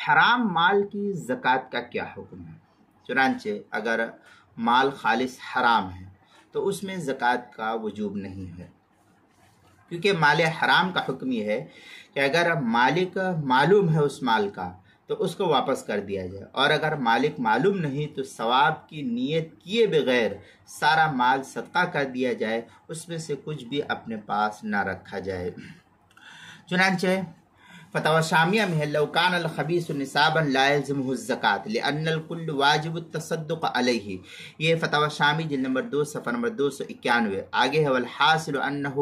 حرام مال کی زکوٰۃ کا کیا حکم ہے؟ چنانچہ اگر مال خالص حرام ہے تو اس میں زکوٰۃ کا وجوب نہیں ہے، کیونکہ مال حرام کا حکم یہ ہے کہ اگر مالک معلوم ہے اس مال کا تو اس کو واپس کر دیا جائے، اور اگر مالک معلوم نہیں تو ثواب کی نیت کیے بغیر سارا مال صدقہ کر دیا جائے، اس میں سے کچھ بھی اپنے پاس نہ رکھا جائے۔ چنانچہ فتاوی شامیہ میں ہے لو کان الخبیث نصابا لا یلزمہ الزکوٰۃ لأن الکل واجب التصدق علیہ، یہ فتاوی شامی جلد نمبر 2 صفحہ نمبر 291۔ آگے ہے والحاصل انہ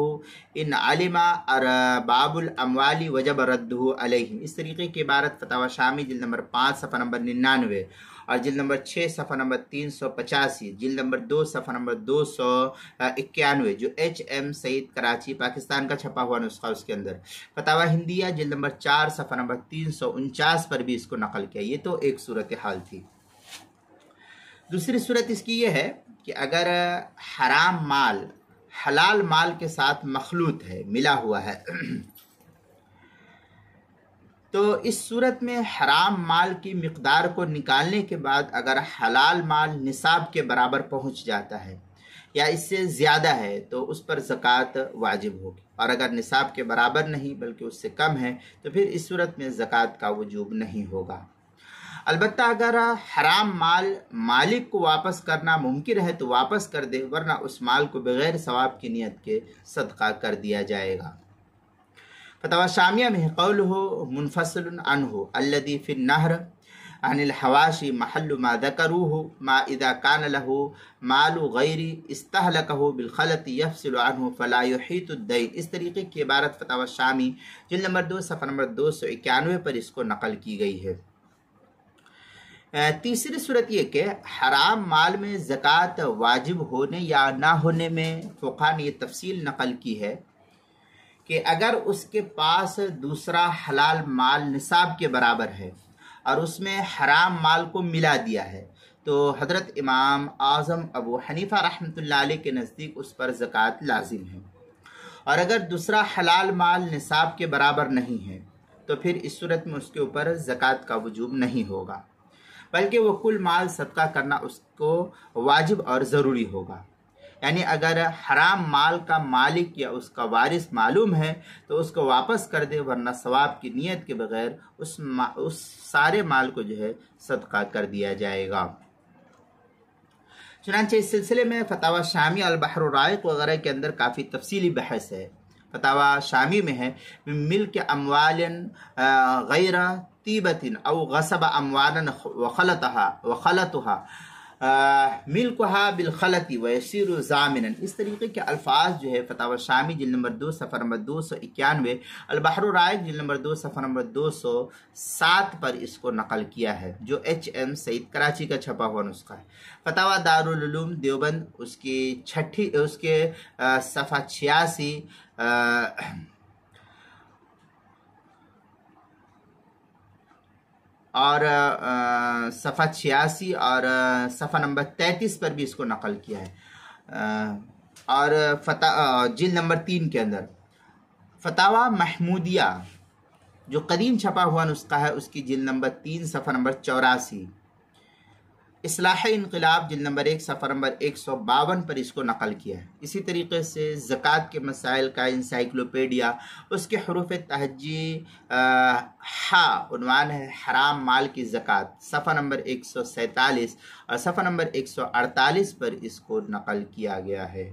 ان علم ارباب الاموال وجب ردہ علیہم، اس طریقے کی عبارت فتاوی شامی جلد نمبر 5 صفحہ نمبر 99 اور جلد نمبر 6 صفحہ نمبر 385، جلد نمبر 2 صفحہ نمبر 291 جو ایچ ایم سعید کراچی پاکستان کا چھپا ہوا نسخہ اس کے اندر، فتاوی ہندیہ جلد نمبر 4 صفحہ نمبر 349 پر بھی اس کو نقل کیا۔ یہ تو ایک صورتحال تھی۔ دوسری صورت اس کی یہ ہے کہ اگر حرام مال حلال مال کے ساتھ مخلوط ہے، ملا ہوا ہے، تو اس صورت میں حرام مال کی مقدار کو نکالنے کے بعد اگر حلال مال نصاب کے برابر پہنچ جاتا ہے یا اس سے زیادہ ہے تو اس پر زکوٰۃ واجب ہوگی، اور اگر نصاب کے برابر نہیں بلکہ اس سے کم ہے تو پھر اس صورت میں زکوٰۃ کا وجوب نہیں ہوگا۔ البتہ اگر حرام مال مالک کو واپس کرنا ممکن ہے تو واپس کر دے، ورنہ اس مال کو بغیر ثواب کی نیت کے صدقہ کر دیا جائے گا۔ فتاوی شامیہ میں قولہ منفصل عنہ الذی فی النہر عن الحواشی محل ما ذکروہ ما اذا کان له مال غیر استہلکہ بالخلط یفصل عنہ فلا یحیط الدین، اس طریقے کی عبارت فتاوی شامی جلد نمبر 2 صفحہ نمبر 291 پر اس کو نقل کی گئی ہے۔ تیسری صورت یہ کہ حرام مال میں زکوٰۃ واجب ہونے یا نہ ہونے میں فقہاء نے یہ تفصیل نقل کی ہے کہ اگر اس کے پاس دوسرا حلال مال نصاب کے برابر ہے اور اس میں حرام مال کو ملا دیا ہے تو حضرت امام اعظم ابو حنیفہ رحمۃ اللہ علیہ کے نزدیک اس پر زکوٰۃ لازم ہے، اور اگر دوسرا حلال مال نصاب کے برابر نہیں ہے تو پھر اس صورت میں اس کے اوپر زکوٰۃ کا وجوب نہیں ہوگا، بلکہ وہ کل مال صدقہ کرنا اس کو واجب اور ضروری ہوگا۔ یعنی اگر حرام مال کا مالک یا اس کا وارث معلوم ہے تو اس کو واپس کر دے، ورنہ ثواب کی نیت کے بغیر اس سارے مال کو جو ہے صدقہ کر دیا جائے گا۔ چنانچہ اس سلسلے میں فتاوی شامی البحر الرائق وغیرہ کے اندر کافی تفصیلی بحث ہے۔ فتاوی شامی میں ہے ملک اموال غیر طیبۃ او غصب اموالا وخلطها ملکها بالخلط ویسیر ضامنا، اس طریقے کے الفاظ جو ہے فتاوی شامی جلد نمبر 2 صفحہ نمبر 291، البحر الرائق جلد نمبر 2 صفحہ نمبر 207 پر اس کو نقل کیا ہے، جو ایچ ایم سعید کراچی کا چھپا ہوا نسخہ ہے۔ فتاوی دارالعلوم دیوبند اس کے صفحہ 86 اور صفحہ 86 اور صفحہ نمبر 33 پر بھی اس کو نقل کیا ہے، اور جلد نمبر 3 کے اندر فتاوی محمودیہ جو قدیم چھپا ہوا نسخہ ہے اس کی جلد نمبر 3 صفحہ نمبر 84، اصلاح انقلاب جلد نمبر 1 صفحہ نمبر 152 پر اس کو نقل کیا ہے۔ اسی طریقے سے زکوٰۃ کے مسائل کا انسائکلوپیڈیا اس کے حروف تہجی عنوان ہے حرام مال کی زکوٰۃ، صفحہ نمبر 147 اور صفحہ نمبر 148 پر اس کو نقل کیا گیا ہے۔